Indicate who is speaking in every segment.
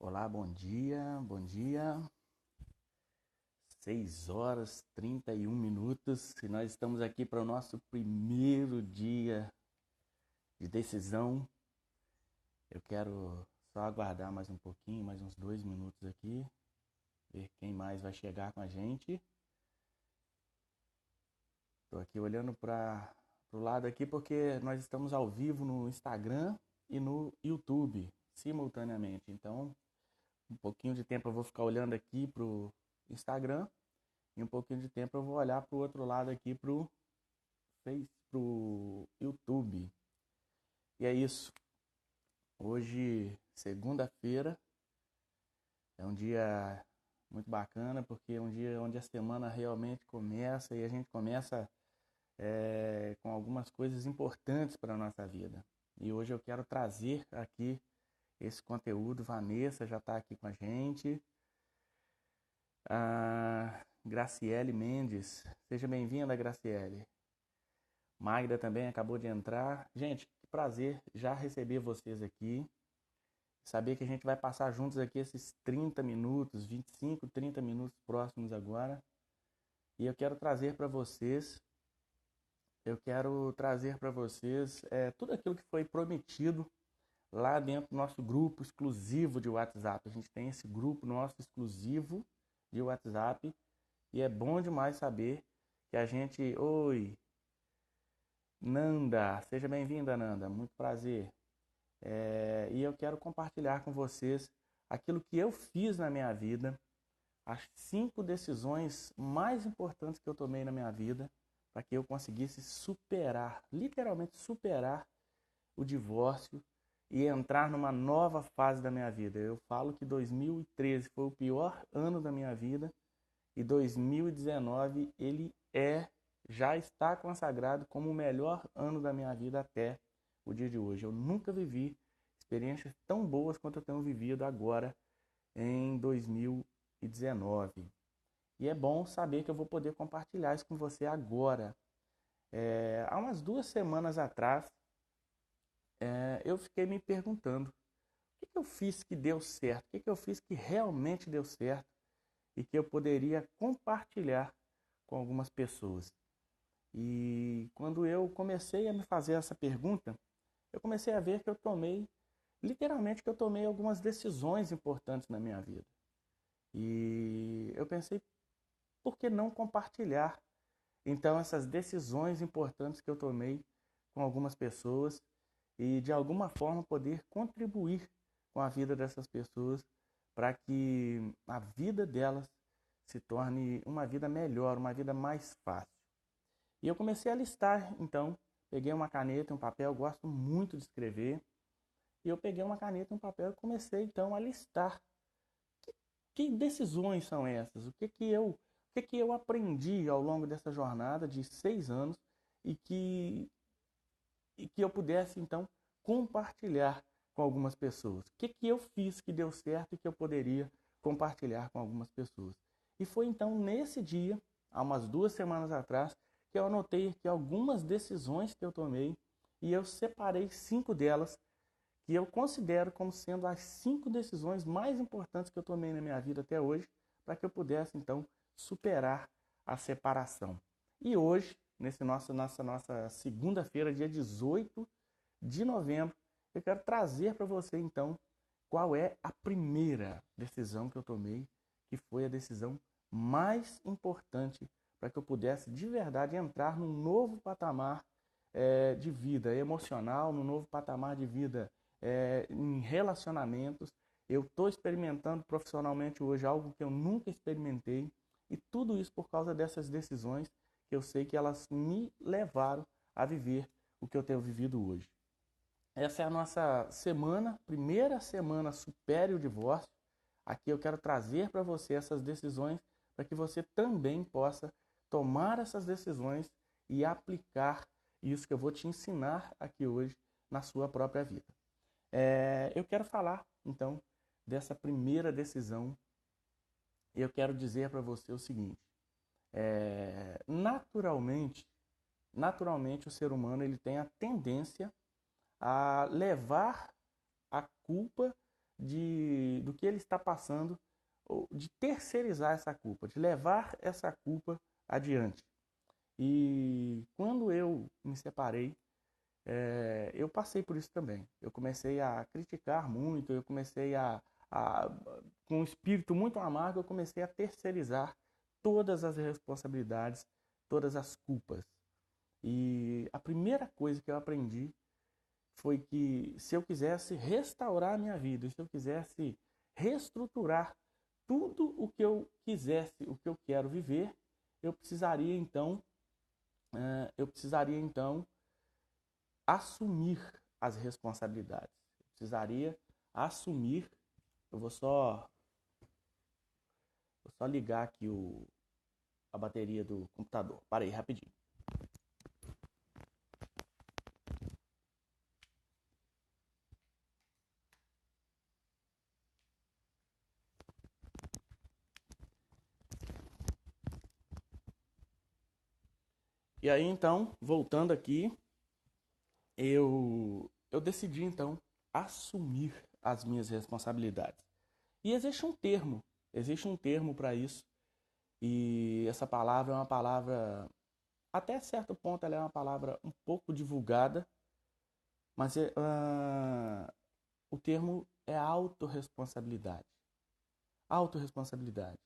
Speaker 1: Olá, bom dia, bom dia. 6h31 e nós estamos aqui para o nosso primeiro dia de decisão. Eu quero só aguardar mais um pouquinho, mais uns 2 minutos aqui, ver quem mais vai chegar com a gente. Estou aqui olhando para o lado aqui porque nós estamos ao vivo no Instagram e no YouTube simultaneamente. Então, um pouquinho de tempo eu vou ficar olhando aqui para o Instagram. E um pouquinho de tempo eu vou olhar para o outro lado aqui pro YouTube. E é isso. Hoje, segunda-feira, é um dia muito bacana porque é um dia onde a semana realmente começa e a gente começa com algumas coisas importantes para a nossa vida. E hoje eu quero trazer aqui esse conteúdo. Vanessa já está aqui com a gente. A Graciele Mendes. Seja bem-vinda, Graciele. Magda também acabou de entrar. Gente, que prazer já receber vocês aqui. Saber que a gente vai passar juntos aqui esses 30 minutos, 25, 30 minutos próximos agora. E eu quero trazer para vocês, tudo aquilo que foi prometido lá dentro do nosso grupo exclusivo de WhatsApp. A gente tem esse grupo nosso exclusivo de WhatsApp e é bom demais saber que a gente... Oi, Nanda, seja bem-vinda, Nanda, muito prazer. E eu quero compartilhar com vocês aquilo que eu fiz na minha vida, as 5 decisões mais importantes que eu tomei na minha vida para que eu conseguisse superar, literalmente superar o divórcio e entrar numa nova fase da minha vida. Eu falo que 2013 foi o pior ano da minha vida e 2019 já está consagrado como o melhor ano da minha vida até o dia de hoje. Eu nunca vivi experiências tão boas quanto eu tenho vivido agora em 2019. E é bom saber que eu vou poder compartilhar isso com você agora. Há umas 2 semanas atrás, eu fiquei me perguntando o que eu fiz que deu certo, o que eu fiz que realmente deu certo e que eu poderia compartilhar com algumas pessoas. E quando eu comecei a me fazer essa pergunta, eu comecei a ver que literalmente que eu tomei algumas decisões importantes na minha vida. E eu pensei, por que não compartilhar então essas decisões importantes que eu tomei com algumas pessoas e de alguma forma poder contribuir com a vida dessas pessoas para que a vida delas se torne uma vida melhor, uma vida mais fácil. E eu comecei a listar, então, peguei uma caneta e um papel, eu gosto muito de escrever, e eu peguei uma caneta e um papel e comecei, então, a listar que decisões são essas, o que que eu aprendi ao longo dessa jornada de 6 anos e que eu pudesse, então, compartilhar com algumas pessoas. O que que eu fiz que deu certo e que eu poderia compartilhar com algumas pessoas. E foi, então, nesse dia, há umas 2 semanas atrás, que eu anotei aqui algumas decisões que eu tomei e eu separei 5 delas que eu considero como sendo as 5 decisões mais importantes que eu tomei na minha vida até hoje, para que eu pudesse, então, superar a separação. E hoje, nossa segunda-feira, dia 18 de novembro, eu quero trazer para você, então, qual é a primeira decisão que eu tomei, que foi a decisão mais importante para que eu pudesse, de verdade, entrar num novo patamar de vida emocional, num novo patamar de vida em relacionamentos. Eu estou experimentando profissionalmente hoje algo que eu nunca experimentei e tudo isso por causa dessas decisões que eu sei que elas me levaram a viver o que eu tenho vivido hoje. Essa é a nossa semana, primeira semana Supere o Divórcio. Aqui eu quero trazer para você essas decisões para que você também possa tomar essas decisões e aplicar isso que eu vou te ensinar aqui hoje na sua própria vida. Eu quero falar, então, dessa primeira decisão. Eu quero dizer para você o seguinte: naturalmente o ser humano ele tem a tendência a levar a culpa do que ele está passando, ou de terceirizar essa culpa, de levar essa culpa adiante. E quando eu me separei, eu passei por isso também. Eu comecei a criticar muito, eu comecei a com um espírito muito amargo, eu comecei a terceirizar todas as responsabilidades, todas as culpas. E a primeira coisa que eu aprendi foi que se eu quisesse restaurar a minha vida, se eu quisesse reestruturar tudo o que eu quisesse, o que eu quero viver, eu precisaria então, assumir as responsabilidades. Eu precisaria assumir. Eu vou só ligar aqui a bateria do computador. Para aí, rapidinho. E aí, então, voltando aqui, eu decidi, então, assumir as minhas responsabilidades. E existe um termo para isso, e essa palavra é uma palavra, até certo ponto, ela é uma palavra um pouco divulgada, mas o termo é autorresponsabilidade. Autorresponsabilidade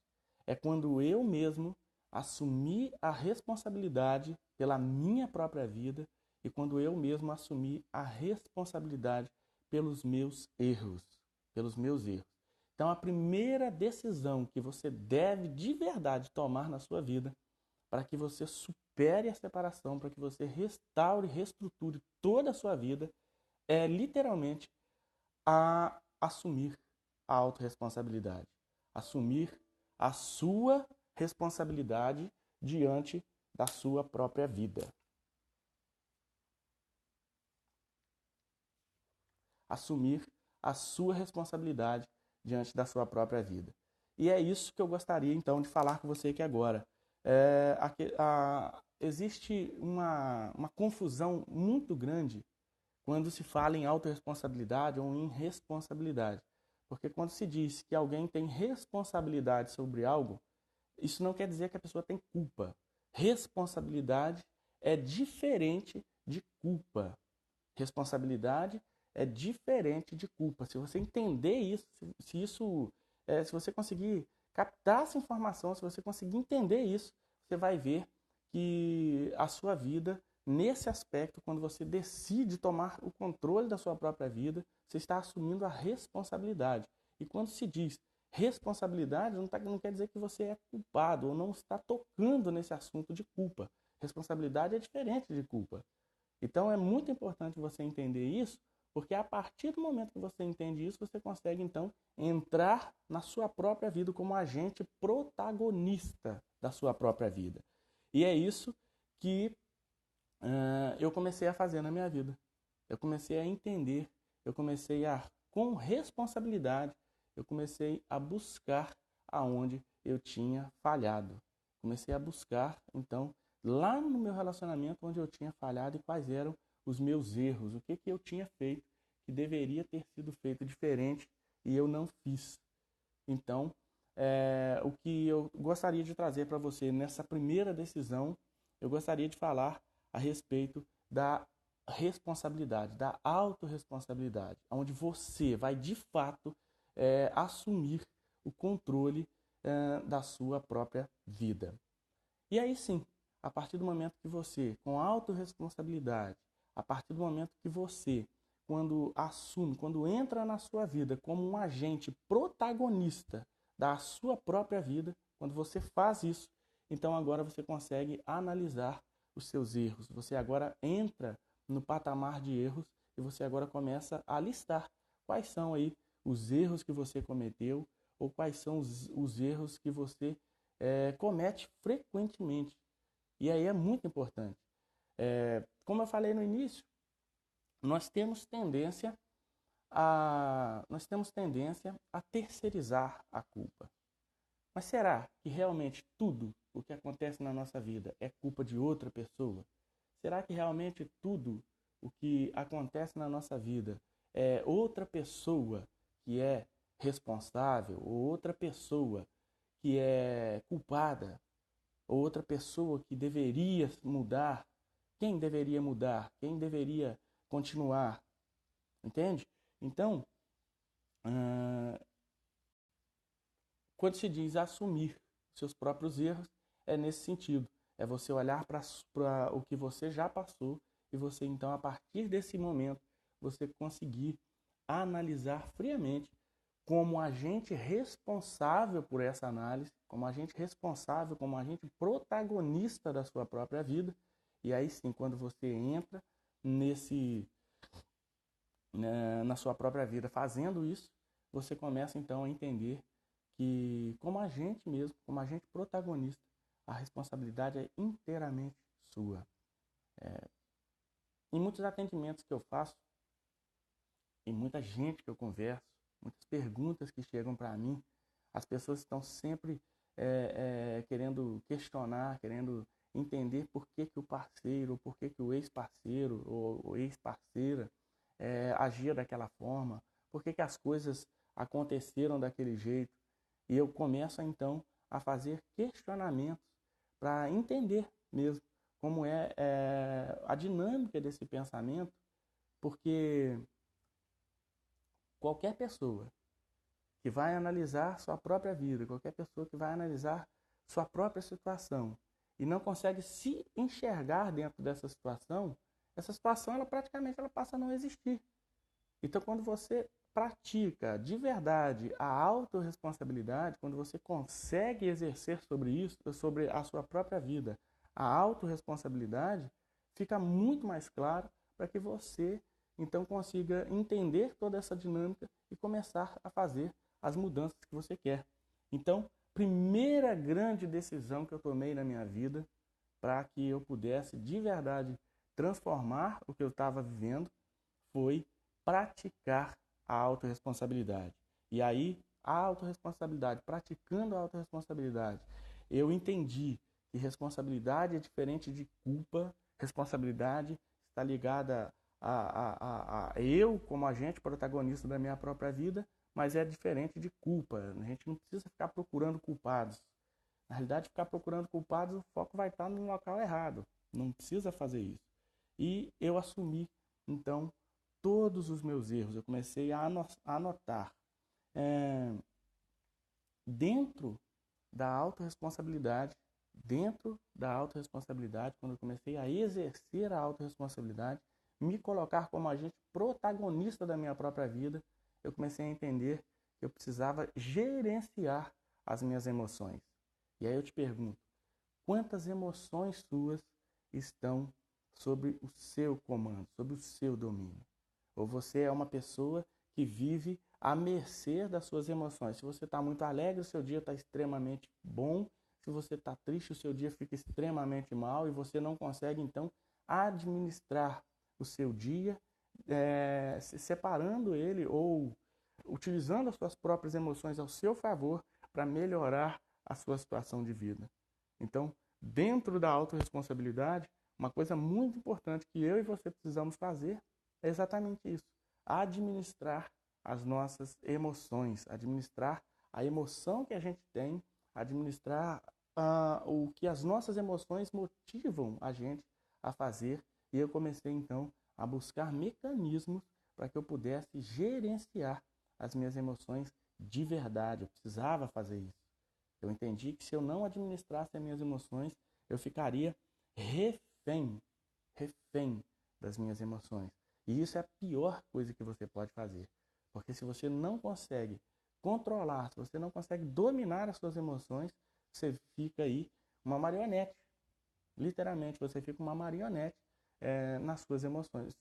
Speaker 1: é quando eu mesmo assumi a responsabilidade pela minha própria vida e quando eu mesmo assumi a responsabilidade pelos meus erros, pelos meus erros. Então, a primeira decisão que você deve de verdade tomar na sua vida para que você supere a separação, para que você restaure, reestruture toda a sua vida, é literalmente assumir a autorresponsabilidade. Assumir a sua responsabilidade diante da sua própria vida. Assumir a sua responsabilidade diante da sua própria vida. E é isso que eu gostaria, então, de falar com você aqui agora. Existe uma confusão muito grande quando se fala em autorresponsabilidade ou em responsabilidade. Porque quando se diz que alguém tem responsabilidade sobre algo, isso não quer dizer que a pessoa tem culpa. Responsabilidade é diferente de culpa. Responsabilidade é diferente de culpa. Se você entender isso, se você conseguir captar essa informação, se você conseguir entender isso, você vai ver que a sua vida, nesse aspecto, quando você decide tomar o controle da sua própria vida, você está assumindo a responsabilidade. E quando se diz responsabilidade, não quer dizer que você é culpado ou não está tocando nesse assunto de culpa. Responsabilidade é diferente de culpa. Então é muito importante você entender isso, porque a partir do momento que você entende isso, você consegue então entrar na sua própria vida como agente protagonista da sua própria vida. E é isso que eu comecei a fazer na minha vida. Eu comecei a entender, eu comecei a, com responsabilidade, eu comecei a buscar aonde eu tinha falhado. Comecei a buscar, então, lá no meu relacionamento onde eu tinha falhado e quais eram os meus erros, o que eu tinha feito que deveria ter sido feito diferente e eu não fiz. Então, o que eu gostaria de trazer para você nessa primeira decisão, eu gostaria de falar a respeito da responsabilidade, da autorresponsabilidade, onde você vai de fato assumir o controle da sua própria vida. E aí sim, a partir do momento que você, com autorresponsabilidade, a partir do momento que você, quando assume, quando entra na sua vida como um agente protagonista da sua própria vida, quando você faz isso, então agora você consegue analisar os seus erros. Você agora entra no patamar de erros e você agora começa a listar quais são aí os erros que você cometeu ou quais são os erros que você comete frequentemente. E aí é muito importante. Como eu falei no início, nós temos tendência a terceirizar a culpa. Mas será que realmente tudo o que acontece na nossa vida é culpa de outra pessoa? Será que realmente tudo o que acontece na nossa vida é outra pessoa que é responsável, ou outra pessoa que é culpada, ou outra pessoa que deveria mudar, quem deveria mudar? Quem deveria continuar? Entende? Então, quando se diz assumir seus próprios erros, é nesse sentido. É você olhar para o que você já passou e você, então, a partir desse momento, você conseguir analisar friamente como agente responsável por essa análise, como agente responsável, como agente protagonista da sua própria vida. E aí sim, quando você entra na sua própria vida fazendo isso, você começa então a entender que, como agente mesmo, como agente protagonista, a responsabilidade é inteiramente sua. Em muitos atendimentos que eu faço, em muita gente que eu converso, muitas perguntas que chegam para mim, as pessoas estão sempre querendo questionar, querendo entender por que o parceiro, por que o ex-parceiro ou ex-parceira agia daquela forma, por que as coisas aconteceram daquele jeito. E eu começo então a fazer questionamentos para entender mesmo como é a dinâmica desse pensamento, porque qualquer pessoa que vai analisar sua própria vida, qualquer pessoa que vai analisar sua própria situação e não consegue se enxergar dentro dessa situação, essa situação ela praticamente passa a não existir. Então, quando você pratica de verdade a autorresponsabilidade, quando você consegue exercer sobre isso, sobre a sua própria vida, a autorresponsabilidade, fica muito mais claro para que você então consiga entender toda essa dinâmica e começar a fazer as mudanças que você quer. Então, primeira grande decisão que eu tomei na minha vida para que eu pudesse de verdade transformar o que eu estava vivendo foi praticar a autorresponsabilidade. E aí, a autorresponsabilidade, praticando a autorresponsabilidade, eu entendi que responsabilidade é diferente de culpa, responsabilidade está ligada a eu como agente protagonista da minha própria vida, mas é diferente de culpa. A gente não precisa ficar procurando culpados. Na realidade, ficar procurando culpados, o foco vai estar no local errado. Não precisa fazer isso. E eu assumi, então, todos os meus erros. Eu comecei a anotar. Dentro da autorresponsabilidade, quando eu comecei a exercer a autorresponsabilidade, me colocar como agente protagonista da minha própria vida, eu comecei a entender que eu precisava gerenciar as minhas emoções. E aí eu te pergunto, quantas emoções suas estão sob o seu comando, sob o seu domínio? Ou você é uma pessoa que vive à mercê das suas emoções? Se você está muito alegre, o seu dia está extremamente bom. Se você está triste, o seu dia fica extremamente mal e você não consegue, então, administrar o seu dia, separando ele ou utilizando as suas próprias emoções ao seu favor para melhorar a sua situação de vida. Então, dentro da autorresponsabilidade, uma coisa muito importante que eu e você precisamos fazer é exatamente isso: administrar as nossas emoções, administrar a emoção que a gente tem, administrar o que as nossas emoções motivam a gente a fazer. E eu comecei então a buscar mecanismos para que eu pudesse gerenciar as minhas emoções de verdade. Eu precisava fazer isso. Eu entendi que se eu não administrasse as minhas emoções, eu ficaria refém das minhas emoções. E isso é a pior coisa que você pode fazer. Porque se você não consegue controlar, se você não consegue dominar as suas emoções, você fica aí uma marionete. Literalmente, você fica uma marionete nas suas emoções.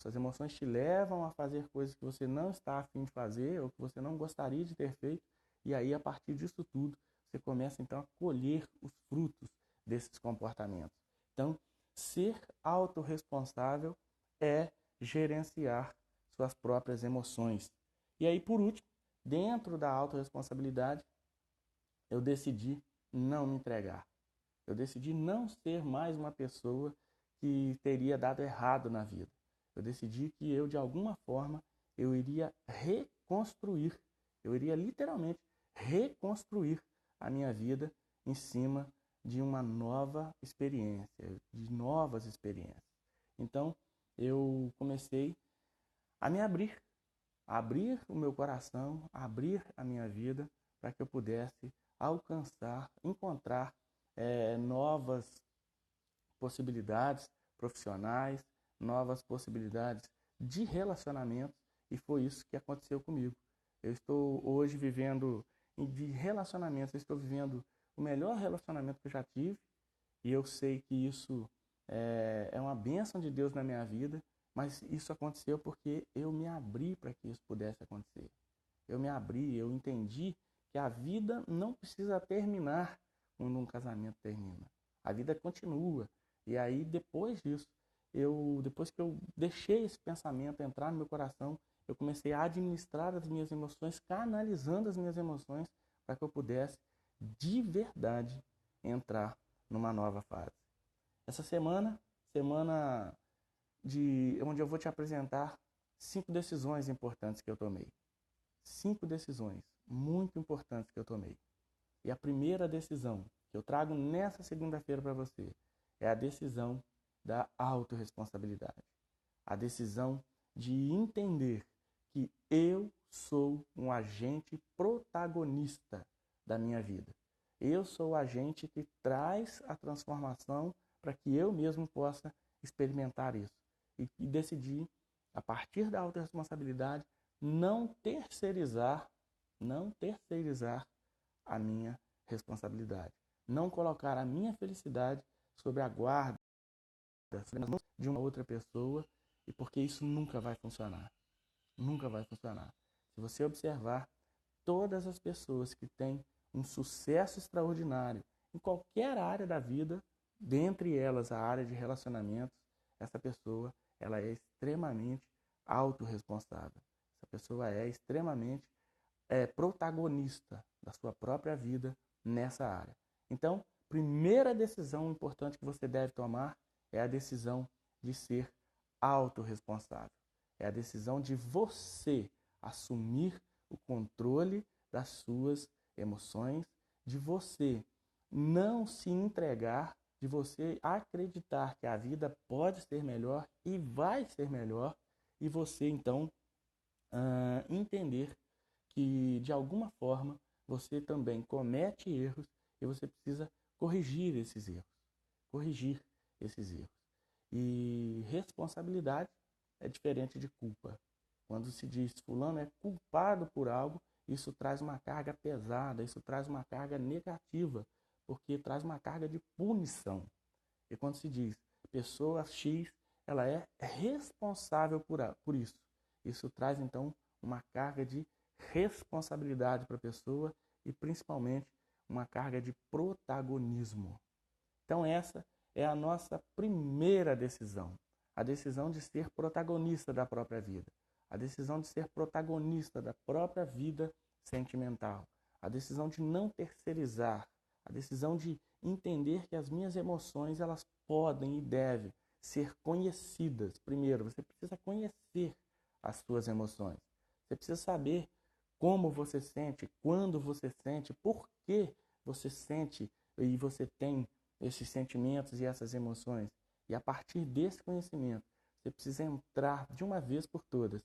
Speaker 1: Suas emoções te levam a fazer coisas que você não está a fim de fazer ou que você não gostaria de ter feito. E aí, a partir disso tudo, você começa então a colher os frutos desses comportamentos. Então, ser autorresponsável é gerenciar suas próprias emoções. E aí, por último, dentro da autorresponsabilidade, eu decidi não me entregar. Eu decidi não ser mais uma pessoa que teria dado errado na vida. Eu decidi que eu, de alguma forma, eu iria construir, eu iria literalmente reconstruir a minha vida em cima de uma nova experiência, de novas experiências. Então, eu comecei a me abrir o meu coração, abrir a minha vida para que eu pudesse alcançar, encontrar novas possibilidades profissionais, novas possibilidades de relacionamentos, e foi isso que aconteceu comigo. Eu estou hoje vivendo de relacionamentos, eu estou vivendo o melhor relacionamento que eu já tive, e eu sei que isso é uma bênção de Deus na minha vida, mas isso aconteceu porque eu me abri para que isso pudesse acontecer. Eu me abri, eu entendi que a vida não precisa terminar quando um casamento termina. A vida continua. E aí, depois disso, depois que eu deixei esse pensamento entrar no meu coração, eu comecei a administrar as minhas emoções, canalizando as minhas emoções para que eu pudesse, de verdade, entrar numa nova fase. Essa semana onde eu vou te apresentar 5 decisões importantes que eu tomei. 5 decisões muito importantes que eu tomei. E a primeira decisão que eu trago nessa segunda-feira para você é a decisão da autorresponsabilidade. A decisão de entender que eu sou um agente protagonista da minha vida. Eu sou o agente que traz a transformação para que eu mesmo possa experimentar isso. E decidir, a partir da autorresponsabilidade, não terceirizar a minha responsabilidade. Não colocar a minha felicidade sobre a guarda de uma outra pessoa, e porque isso nunca vai funcionar. Nunca vai funcionar. Se você observar, todas as pessoas que têm um sucesso extraordinário em qualquer área da vida, dentre elas a área de relacionamentos, essa pessoa ela é extremamente autorresponsável. Essa pessoa é extremamente protagonista da sua própria vida nessa área. Então, primeira decisão importante que você deve tomar é a decisão de ser autorresponsável. É a decisão de você assumir o controle das suas emoções, de você não se entregar, de você acreditar que a vida pode ser melhor e vai ser melhor, e você então entender que de alguma forma você também comete erros e você precisa corrigir esses erros. Corrigir esses erros. E responsabilidade é diferente de culpa. Quando se diz fulano é culpado por algo, isso traz uma carga pesada, isso traz uma carga negativa, porque traz uma carga de punição. E quando se diz pessoa X, ela é responsável por isso. Isso traz então uma carga de responsabilidade para a pessoa e principalmente uma carga de protagonismo. Então essa é a nossa primeira decisão, a decisão de ser protagonista da própria vida, a decisão de ser protagonista da própria vida sentimental, a decisão de não terceirizar, a decisão de entender que as minhas emoções elas podem e devem ser conhecidas. Primeiro, você precisa conhecer as suas emoções. Você precisa saber como você sente, quando você sente, por que você sente e você tem esses sentimentos e essas emoções. E a partir desse conhecimento, você precisa entrar de uma vez por todas,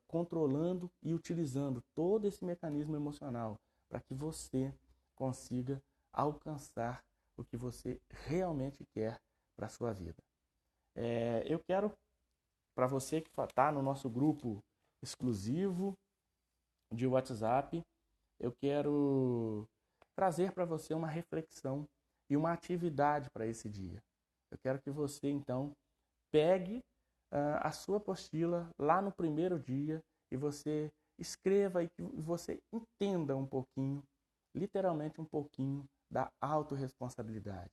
Speaker 1: controlando e utilizando todo esse mecanismo emocional para que você consiga alcançar o que você realmente quer para a sua vida. Eu quero, para você que está no nosso grupo exclusivo de WhatsApp, eu quero trazer para você uma reflexão e uma atividade para esse dia. Eu quero que você, então, pegue a sua apostila lá no primeiro dia e você escreva e que você entenda um pouquinho, literalmente um pouquinho, da autorresponsabilidade.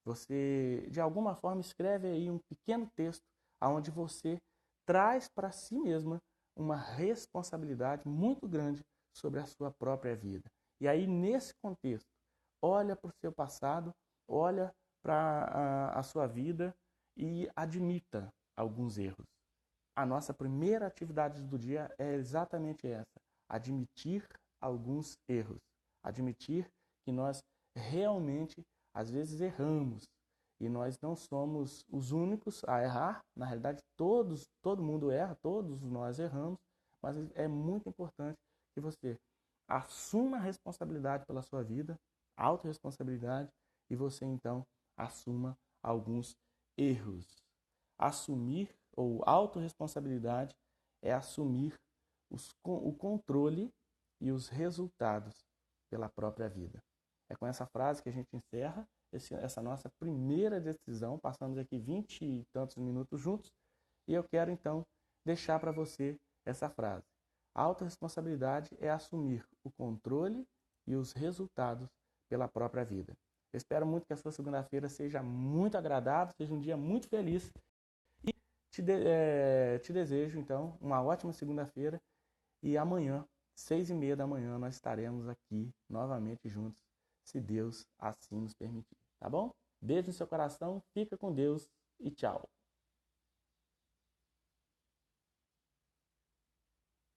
Speaker 1: Você, de alguma forma, escreve aí um pequeno texto onde você traz para si mesma uma responsabilidade muito grande sobre a sua própria vida. E aí, nesse contexto, olha para o seu passado, olha para a sua vida e admita alguns erros. a nossa primeira atividade do dia é exatamente essa: admitir alguns erros. Admitir que nós realmente, às vezes, erramos. E nós não somos os únicos a errar. Na realidade, todo mundo erra, todos nós erramos. Mas é muito importante que você assuma a responsabilidade pela sua vida, autorresponsabilidade, e você, então, assuma alguns erros. Assumir ou autorresponsabilidade é assumir o controle e os resultados pela própria vida. É com essa frase que a gente encerra essa nossa primeira decisão. Passamos aqui 20 e tantos minutos juntos e eu quero então deixar para você essa frase. A autorresponsabilidade é assumir o controle e os resultados pela própria vida. Eu espero muito que a sua segunda-feira seja muito agradável, seja um dia muito feliz. E te desejo, então, uma ótima segunda-feira. E amanhã, 6h30 da manhã, nós estaremos aqui novamente juntos, se Deus assim nos permitir. Tá bom? Beijo no seu coração, fica com Deus e tchau.